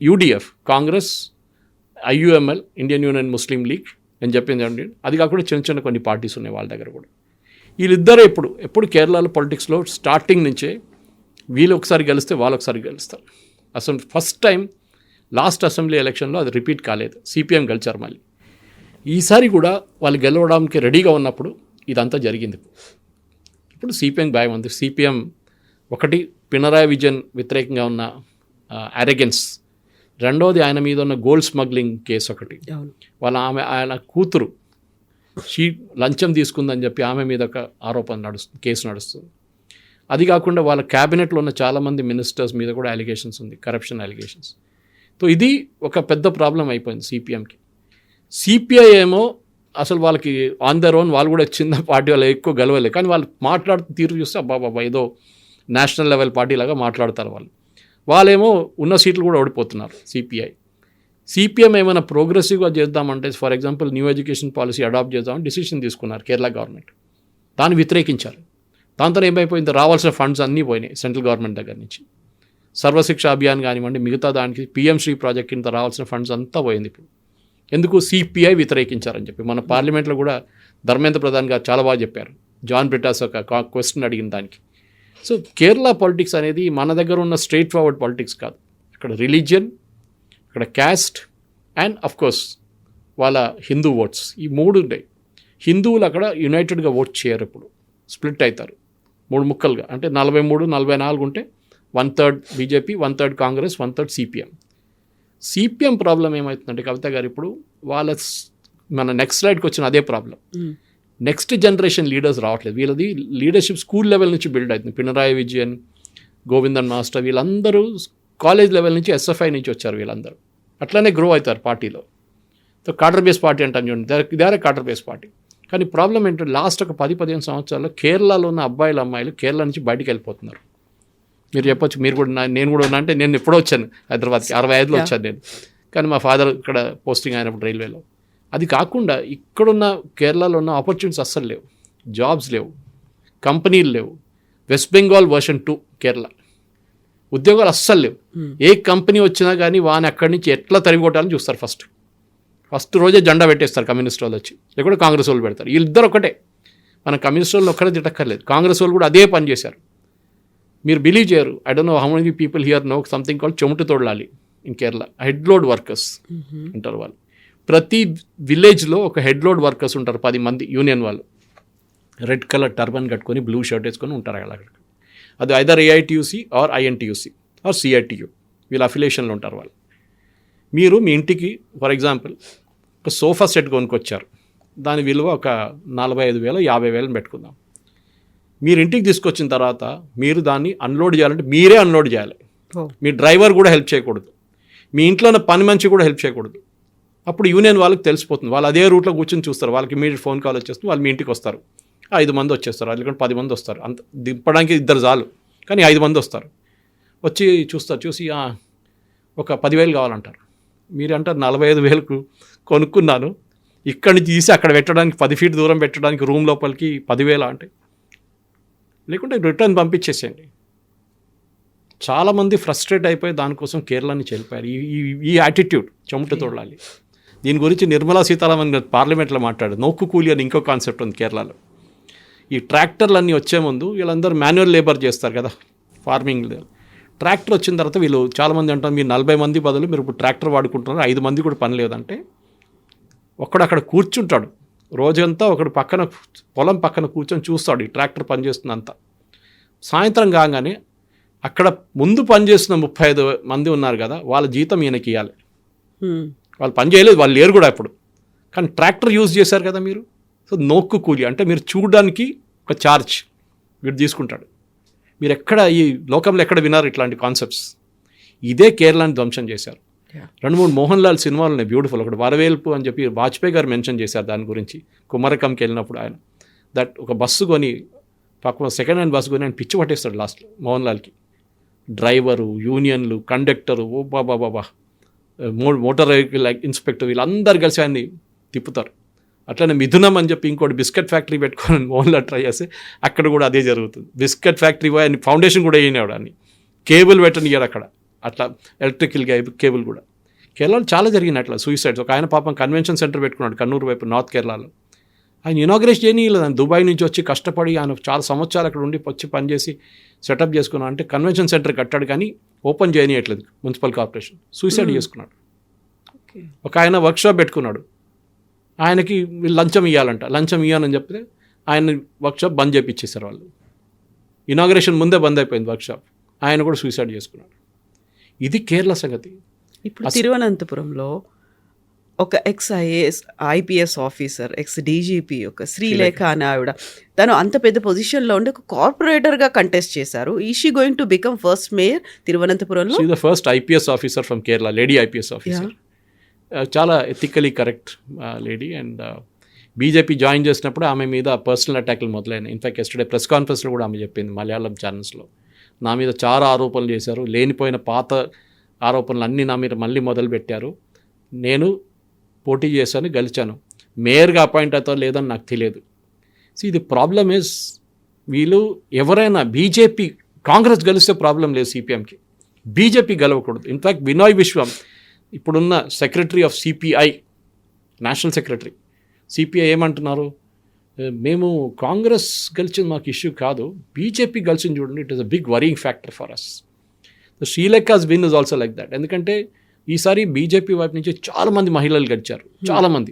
యూడిఎఫ్ కాంగ్రెస్, ఐయుఎంఎల్ ఇండియన్ యూనియన్ ముస్లిం లీగ్ అని చెప్పింది. అది కాకుండా చిన్న చిన్న కొన్ని పార్టీస్ ఉన్నాయి వాళ్ళ దగ్గర కూడా. వీళ్ళిద్దరే ఎప్పుడు కేరళలో పొలిటిక్స్లో స్టార్టింగ్ నుంచే వీళ్ళు ఒకసారి గెలిస్తే వాళ్ళు ఒకసారి గెలుస్తారు. అసలు ఫస్ట్ టైం లాస్ట్ అసెంబ్లీ ఎలక్షన్లో అది రిపీట్ కాలేదు, సిపిఎం గెలిచారు. మళ్ళీ ఈసారి కూడా వాళ్ళు గెలవడానికి రెడీగా ఉన్నప్పుడు ఇదంతా జరిగింది. ఇప్పుడు సిపిఎం భయం ఉంది. సిపిఎం ఒకటి పినరాయి విజయన్ వ్యతిరేకంగా ఉన్న అరెగెన్స్, రెండోది ఆయన మీద ఉన్న గోల్డ్ స్మగ్లింగ్ కేసు ఒకటి, ఆయన కూతురు లంచం తీసుకుందని చెప్పి ఆమె మీద ఒక ఆరోపణ కేసు నడుస్తుంది. అది కాకుండా వాళ్ళ క్యాబినెట్లో ఉన్న చాలామంది మినిస్టర్స్ మీద కూడా అలిగేషన్స్ ఉంది, కరప్షన్ అలిగేషన్స్. సో ఇది ఒక పెద్ద ప్రాబ్లం అయిపోయింది సిపిఎంకి. సిపిఐ ఏమో అసలు వాళ్ళకి ఆన్ దర్ ఓన్, వాళ్ళు కూడా చిన్న పార్టీ వాళ్ళు ఎక్కువ గెలవలేదు, కానీ వాళ్ళు మాట్లాడుతూ తీరు చూస్తే అబ్బాబా ఏదో నేషనల్ లెవెల్ పార్టీ లాగా మాట్లాడతారు వాళ్ళేమో ఉన్న సీట్లు కూడా ఓడిపోతున్నారు. సిపిఎం ఏమైనా ప్రోగ్రెసివ్గా చేద్దామంటే, for example new education policy adopt చేద్దామని డిసిషన్ తీసుకున్నారు కేరళ గవర్నమెంట్. దాన్ని వ్యతిరేకించారు. దాంతో ఏమైపోయింది, రావాల్సిన ఫండ్స్ అన్నీ పోయినాయి సెంట్రల్ గవర్నమెంట్ దగ్గర నుంచి. సర్వశిక్ష అభియాన్ కానివ్వండి, మిగతా దానికి పిఎం శ్రీ ప్రాజెక్ట్ కింద రావాల్సిన ఫండ్స్ అంతా పోయింది. ఇప్పుడు ఎందుకు సిపిఐ వ్యతిరేకించారని చెప్పి మన పార్లమెంట్లో కూడా ధర్మేంద్ర ప్రధాన్ గారు చాలా బాగా చెప్పారు. జాన్ బ్రిటాస్ ఒక క్వశ్చన్ అడిగిన దానికి. సో కేరళ పాలిటిక్స్ అనేది మన దగ్గర ఉన్న స్ట్రైట్ ఫార్వర్డ్ పాలిటిక్స్ కాదు. ఇక్కడ రిలీజియన్, ఇక్కడ క్యాస్ట్ అండ్ అఫ్ కోర్స్ వాళ్ళ హిందూ ఓట్స్, ఈ మూడు ఉంటాయి. హిందువులు అక్కడ యునైటెడ్గా ఓట్ చేయరు, ఇప్పుడు స్ప్లిట్ అవుతారు 3 ముక్కలుగా. అంటే 43, 44 ఉంటే 1/3 BJP, 1/3 Congress, 1/3 CPM. CPM problem ఏమవుతుందంటే కవిత గారు, ఇప్పుడు మన నెక్స్ట్ స్లైడ్కి వచ్చిన అదే ప్రాబ్లం. నెక్స్ట్ జనరేషన్ లీడర్స్ రావట్లేదు. వీళ్ళది లీడర్షిప్ స్కూల్ లెవెల్ నుంచి బిల్డ్ అవుతుంది. పినరాయి విజయన్, గోవిందన్ మాస్టర్ వీళ్ళందరూ కాలేజ్ లెవెల్ నుంచి, ఎస్ఎఫ్ఐ నుంచి వచ్చారు వీళ్ళందరూ. అట్లనే గ్రో అవుతారు పార్టీలో. సో కాడర్ బేస్ పార్టీ అంటాం చూడండి, ఇదే కాడర్ బేస్ పార్టీ. కానీ ప్రాబ్లం ఏంటంటే లాస్ట్ ఒక 10-15 సంవత్సరాల్లో కేరళలో ఉన్న అబ్బాయిలు అమ్మాయిలు కేరళ నుంచి బయటికి వెళ్ళిపోతున్నారు. మీరు చెప్పొచ్చు, మీరు కూడా నేను కూడా ఉన్నా అంటే నేను ఎప్పుడో వచ్చాను హైదరాబాద్కి, 65లో వచ్చాను నేను. కానీ మా ఫాదర్ ఇక్కడ పోస్టింగ్ అయినప్పుడు రైల్వేలో. అది కాకుండా ఇక్కడున్న కేరళలో ఉన్న ఆపర్చునిటీస్ అస్సలు లేవు, జాబ్స్ లేవు, కంపెనీలు లేవు. వెస్ట్ బెంగాల్ వర్షన్ 2 కేరళ, ఉద్యోగాలు అస్సలు లేవు. ఏ కంపెనీ వచ్చినా కానీ వాని అక్కడి నుంచి ఎట్లా తరిగొట్టాలని చూస్తారు. ఫస్ట్ రోజే జెండా పెట్టేస్తారు కమ్యూనిస్ట్ వాళ్ళు వచ్చి, లేకుంటే కాంగ్రెస్ వాళ్ళు పెడతారు. వీళ్ళిద్దరు ఒకటే, మన కమ్యూనిస్ట్ వాళ్ళు ఒక్కడే తిట్టక్కర్లేదు, కాంగ్రెస్ వాళ్ళు కూడా అదే పని చేశారు. మీరు బిలీవ్ చేయరు, I don't know how many people here know something called చెమట తోడలాలి in Kerala. Head load workers అంటారు వాళ్ళు. ప్రతి విలేజ్లో ఒక హెడ్ లోడ్ వర్కర్స్ ఉంటారు, 10 మంది యూనియన్ వాళ్ళు. రెడ్ కలర్ టర్బన్ కట్టుకొని బ్లూ షర్ట్ వేసుకొని ఉంటారు అక్కడ. అది either AITUC or INTUC or CITU, వీళ్ళ అఫిలియేషన్లో ఉంటారు వాళ్ళు. మీరు మీ ఇంటికి ఫర్ ఎగ్జాంపుల్ ఒక సోఫా సెట్ కొనుక్కొచ్చారు, దాని విలువ ఒక 45,000 50,000 పెట్టుకుందాం. మీరు ఇంటికి తీసుకొచ్చిన తర్వాత మీరు దాన్ని అన్లోడ్ చేయాలంటే మీరే అన్లోడ్ చేయాలి. మీ డ్రైవర్ కూడా హెల్ప్ చేయకూడదు, మీ ఇంట్లో ఉన్న పని మనిషి కూడా హెల్ప్ చేయకూడదు. అప్పుడు యూనియన్ వాళ్ళకి తెలిసిపోతుంది, వాళ్ళు అదే రూట్లో కూర్చొని చూస్తారు. వాళ్ళకి ఇమీడియట్ ఫోన్ కాల్ వచ్చేస్తుంది, వాళ్ళు మీ ఇంటికి వస్తారు. 5 మంది వచ్చేస్తారు, లేకుంటే 10 మంది వస్తారు. అంత దింపడానికి 2 చాలు, కానీ 5 మంది వస్తారు. వచ్చి చూస్తారు, చూసి ఒక 10,000 కావాలంటారు. మీరు అంటారు 45,000కు కొనుక్కున్నాను, ఇక్కడి నుంచి తీసి అక్కడ పెట్టడానికి 10 ఫీట్ దూరం పెట్టడానికి రూమ్ లోపలికి 10,000 అంటే, లేకుంటే రిటర్న్ పంపించేసేయండి. చాలామంది ఫ్రస్ట్రేట్ అయిపోయి దానికోసం కేరళ నుంచి వెళ్ళిపోయారు. ఈ యాటిట్యూడ్ చెమట తోడాలి. దీని గురించి నిర్మలా సీతారామన్ గారు పార్లమెంట్లో మాట్లాడారు. నోక్కు కూలి అని ఇంకో కాన్సెప్ట్ ఉంది కేరళలో. ఈ ట్రాక్టర్లన్నీ వచ్చే ముందు వీళ్ళందరూ మాన్యువల్ లేబర్ చేస్తారు కదా ఫార్మింగ్. ట్రాక్టర్ వచ్చిన తర్వాత వీళ్ళు చాలామంది అంటారు, మీరు 40 మంది బదులు మీరు ఇప్పుడు ట్రాక్టర్ వాడుకుంటున్నారు, 5 మంది కూడా పని లేదంటే ఒకడు అక్కడ కూర్చుంటాడు రోజంతా, ఒకడు పక్కన పొలం పక్కన కూర్చొని చూస్తాడు ఈ ట్రాక్టర్ పనిచేస్తుందంతా. సాయంత్రం కాగానే అక్కడ ముందు పనిచేస్తున్న 35 మంది ఉన్నారు కదా, వాళ్ళ జీతం ఈయనకి ఇవ్వాలి. వాళ్ళు పని చేయలేదు, వాళ్ళు లేరు కూడా ఇప్పుడు, కానీ ట్రాక్టర్ యూజ్ చేశారు కదా మీరు. సో నోక్కు కూలి అంటే మీరు చూడడానికి ఒక ఛార్జ్ వీడు తీసుకుంటాడు. మీరు ఎక్కడ ఈ లోకంలో ఎక్కడ విన్నారు ఇట్లాంటి కాన్సెప్ట్స్? ఇదే కేరళని ధ్వంసం చేశారు. 2-3 మోహన్ లాల్ సినిమాలు ఉన్నాయి బ్యూటిఫుల్. ఒకటి వరవేల్పు అని చెప్పి వాజ్పేయి గారు మెన్షన్ చేశారు దాని గురించి. కుమరకంకి వెళ్ళినప్పుడు ఆయన ఒక బస్సు కొని, పక్క సెకండ్ హ్యాండ్ బస్సు కొని ఆయన పిచ్చి పట్టేస్తాడు లాస్ట్లో మోహన్ లాల్కి. డ్రైవరు, యూనియన్లు, కండక్టరు, ఓ బాబా మోటార్ వెహికల్ ఇన్స్పెక్టర్ వీళ్ళందరూ కలిసి ఆయన్ని తిప్పుతారు. అట్లనే మిథునం అని చెప్పి ఇంకోటి బిస్కెట్ ఫ్యాక్టరీ పెట్టుకొని ఓన్లో ట్రై చేస్తే అక్కడ కూడా అదే జరుగుతుంది. బిస్కెట్ ఫ్యాక్టరీ అని ఫౌండేషన్ కూడా వేయనివాడు అని, కేబుల్ పెట్టనియాడు అక్కడ, అట్లా ఎలక్ట్రికల్ కేబుల్ కూడా. కేరళలో చాలా జరిగింది అట్లా సూసైడ్స్. ఒక ఆయన పాపం కన్వెన్షన్ సెంటర్ పెట్టుకున్నాడు కన్నూరు వైపు, నార్త్ కేరళలో. ఆయన ఇనాగ్రేషన్ చేయలేదు, ఆయన దుబాయ్ నుంచి వచ్చి కష్టపడి ఆయన చాలా సంవత్సరాలు అక్కడ ఉండి వచ్చి పనిచేసి సెటప్ చేసుకున్నాడు. అంటే కన్వెన్షన్ సెంటర్ కట్టాడు కానీ ఓపెన్ చేయనియట్లేదు మున్సిపల్ కార్పొరేషన్, సూసైడ్ చేసుకున్నాడు. ఒక ఆయన వర్క్షాప్ పెట్టుకున్నాడు, ఆయనకి లంచం ఇవ్వాలంట, లంచం ఇవ్వాలని చెప్తే ఆయన వర్క్షాప్ బంద్ చేయించేశారు వాళ్ళు. ఇనాగ్రేషన్ ముందే బంద్ అయిపోయింది వర్క్షాప్, ఆయన కూడా సూసైడ్ చేసుకున్నాడు. ఇది కేరళ సంగతి. ఇప్పుడు తిరువనంతపురంలో ఒక ఐపీఎస్ ఆఫీసర్, డీజీపీ, ఒక శ్రీలేఖ అనే ఆవిడ, తను అంత పెద్ద పొజిషన్లో ఉండి ఒక కార్పొరేటర్గా కంటెస్ట్ చేశారు. ఈ she going to become first mayor తిరువనంతపురంలో? The first IPS officer from Kerala, lady IPS officer. చాలా ethically correct lady. And BJP join చేసినప్పుడు ఆమె మీద పర్సనల్ అటాక్లు మొదలైనాయి. ఇన్ఫాక్ట్ ఎస్టర్డే ప్రెస్ కాన్ఫరెన్స్లో కూడా ఆమె చెప్పింది మలయాళం ఛానల్స్లో, నా మీద చాలా ఆరోపణలు చేశారు, లేనిపోయిన పాత ఆరోపణలు అన్నీ నా మీద మళ్ళీ మొదలుపెట్టారు, నేను పోటీ చేశాను, గెలిచాను, మేయర్గా అపాయింట్ అవుతారో లేదని నాకు తెలియదు. సో ఇది ప్రాబ్లమ్ ఇస్, వీళ్ళు ఎవరైనా బీజేపీ కాంగ్రెస్ గెలిస్తే ప్రాబ్లం లేదు సిపిఎంకి, బీజేపీ గెలవకూడదు. ఇన్ఫ్యాక్ట్ వినోయ్ విశ్వం ఇప్పుడున్న secretary of CPI, national secretary CPI ఏమంటున్నారు, మేము కాంగ్రెస్ గెలిచింది మాకు ఇష్యూ కాదు, బీజేపీ గెలిచింది చూడండి, it is a big worrying factor for us. So Sreelekha's win is also like that. ఎందుకంటే ఈసారి బీజేపీ వైపు నుంచి చాలామంది మహిళలు గెలిచారు, చాలామంది.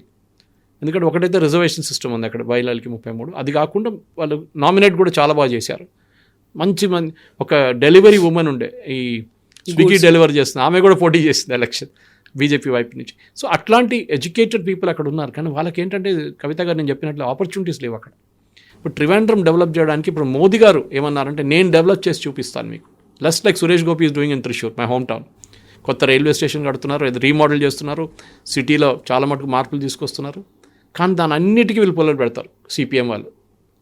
ఎందుకంటే ఒకటైతే రిజర్వేషన్ సిస్టమ్ ఉంది అక్కడ మహిళలకి 33, అది కాకుండా వాళ్ళు నామినేట్ కూడా చాలా బాగా చేశారు. మంచి మంది, ఒక డెలివరీ ఉమెన్ ఉండే, ఈ స్విగ్గీ డెలివరీ చేస్తుంది, ఆమె కూడా పోటీ చేసింది ఎలక్షన్ బీజేపీ వైపు నుంచి. సో అట్లాంటి ఎడ్యుకేటెడ్ పీపుల్ అక్కడ ఉన్నారు. కానీ వాళ్ళకి ఏంటంటే కవిత గారు నేను చెప్పినట్లు ఆపర్చునిటీస్ లేవు అక్కడ. ఇప్పుడు ట్రివాండ్రం డెవలప్ చేయడానికి ఇప్పుడు మోదీ గారు ఏమన్నారంటే, నేను డెవలప్ చేసి చూపిస్తాను మీకు, less like Suresh Gopi is doing in Thrissur, my home town. కొత్త రైల్వే స్టేషన్ కడుతున్నారు, అది రీమోడల్ చేస్తున్నారు, సిటీలో చాలా మటుకు మార్పులు తీసుకొస్తున్నారు. కానీ దాని అన్నిటికీ వీళ్ళు పొల్లలు పెడతారు సిపిఎం వాళ్ళు,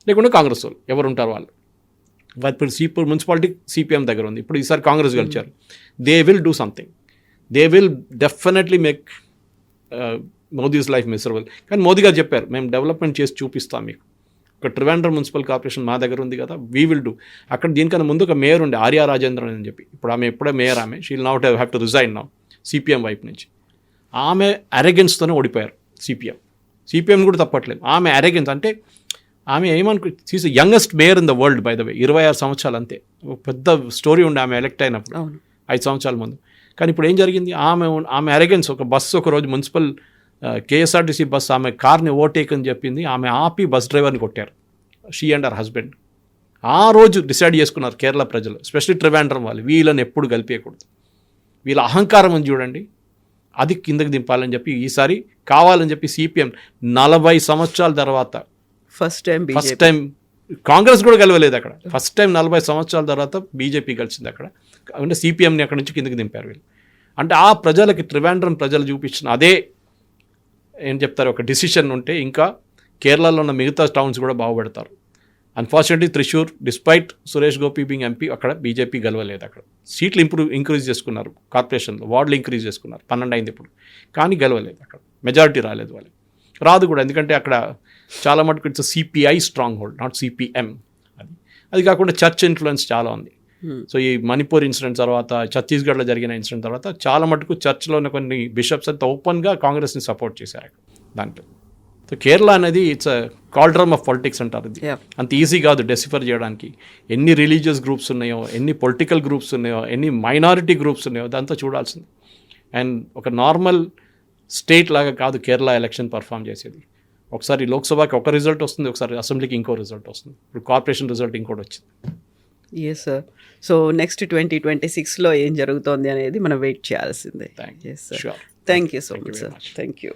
లేకుంటే కాంగ్రెస్ వాళ్ళు, ఎవరు ఉంటారు వాళ్ళు. ఇప్పుడు మున్సిపాలిటీ సిపిఎం దగ్గర ఉంది, ఇప్పుడు ఈసారి కాంగ్రెస్ గెలిచారు. They will do something, they will definitely make Modi's life miserable. కానీ మోదీ గారు చెప్పారు, మేము డెవలప్మెంట్ చేసి చూపిస్తాం మీకు. ఒక ట్రివాండ్రం మున్సిపల్ కార్పొరేషన్ మా దగ్గర ఉంది కదా, వీ విల్ డూ. అక్కడ దీనికన్నా ముందు ఒక మేయర్ ఉండే, ఆర్యా రాజేంద్రన్ అని చెప్పి, ఇప్పుడు ఆమె ఎప్పుడే మేయర్, ఆమె she'll not have to resign now CPM వైపు నుంచి. ఆమె అరెగెన్స్తోనే ఓడిపోయారు సిపిఎం కూడా తప్పట్లేదు. ఆమె అరెగెన్స్ అంటే ఆమె she's youngest mayor in the world by the way, 26 సంవత్సరాలు అంతే. పెద్ద స్టోరీ ఉండే ఆమె ఎలక్ట్ అయినప్పుడు 5 సంవత్సరాల ముందు. కానీ ఇప్పుడు ఏం జరిగింది, ఆమె అరెగెన్స్, ఒక బస్సు ఒకరోజు మున్సిపల్ కేఎస్ఆర్టీసీ బస్సు ఆమె కార్ని ఓవర్టేక్ అని చెప్పింది, ఆమె ఆపి బస్ డ్రైవర్ని కొట్టారు, షీ అండ్ హర్ హస్బెండ్. ఆ రోజు డిసైడ్ చేసుకున్నారు కేరళ ప్రజలు, ఎస్పెషల్లీ ట్రివాండ్రం వాళ్ళు, వీళ్ళని ఎప్పుడు కలిపేయకూడదు, వీళ్ళ అహంకారం అని చూడండి, అది కిందకి దింపాలని చెప్పి ఈసారి కావాలని చెప్పి సిపిఎం 40 సంవత్సరాల తర్వాత ఫస్ట్ టైం కాంగ్రెస్ కూడా గెలవలేదు అక్కడ, ఫస్ట్ టైం 40 సంవత్సరాల తర్వాత బీజేపీ గెలిచింది అక్కడ. అంటే సిపిఎంని అక్కడ నుంచి కిందకి దింపారు వీళ్ళు. అంటే ఆ ప్రజలకి, ట్రివాండ్రం ప్రజలు చూపించిన అదే ఏం చెప్తారు, ఒక డిసిషన్ ఉంటే ఇంకా కేరళలో ఉన్న మిగతా టౌన్స్ కూడా బాగుపడతారు. Unfortunately Thrissur, despite Suresh Gopi being MP, అక్కడ బీజేపీ గెలవలేదు. అక్కడ సీట్లు ఇంక్రీజ్ చేసుకున్నారు, కార్పొరేషన్లో వార్డులు ఇంక్రీజ్ చేసుకున్నారు, 12 అయింది ఇప్పుడు, కానీ గెలవలేదు అక్కడ, మెజారిటీ రాలేదు వాళ్ళకి, రాదు కూడా. ఎందుకంటే అక్కడ చాలా మటుకు it's CPI strong hold, not CPM. అది కాకుండా చర్చ్ ఇన్ఫ్లుయెన్స్ చాలా ఉంది. సో ఈ మణిపూర్ ఇన్సిడెంట్ తర్వాత, ఛత్తీస్గఢ్లో జరిగిన ఇన్సిడెంట్ తర్వాత చాలా మటుకు చర్చ్లో ఉన్న కొన్ని బిషప్స్ అంతా ఓపెన్గా కాంగ్రెస్ని సపోర్ట్ చేశారు దాంట్లో. సో కేరళ అనేది ఇట్స్ అ కాల్డ్రమ్ ఆఫ్ పాలిటిక్స్ అంటారు. ఇది అంత ఈజీ కాదు డెసిఫర్ చేయడానికి. ఎన్ని రిలీజియస్ గ్రూప్స్ ఉన్నాయో, ఎన్ని పొలిటికల్ గ్రూప్స్ ఉన్నాయో, ఎన్ని మైనారిటీ గ్రూప్స్ ఉన్నాయో, దాంతో చూడాల్సింది. అండ్ ఒక నార్మల్ స్టేట్ లాగా కాదు కేరళ ఎలక్షన్ పర్ఫామ్ చేసేది. ఒకసారి లోక్సభకి ఒక రిజల్ట్ వస్తుంది, ఒకసారి అసెంబ్లీకి ఇంకో రిజల్ట్ వస్తుంది, ఇప్పుడు కార్పొరేషన్ రిజల్ట్ ఇంకోటి వచ్చింది. Yes sir. సో నెక్స్ట్ 2026లో ఏం జరుగుతోంది అనేది మనం వెయిట్ చేయాల్సిందే. Thank you so much sir. Thank you.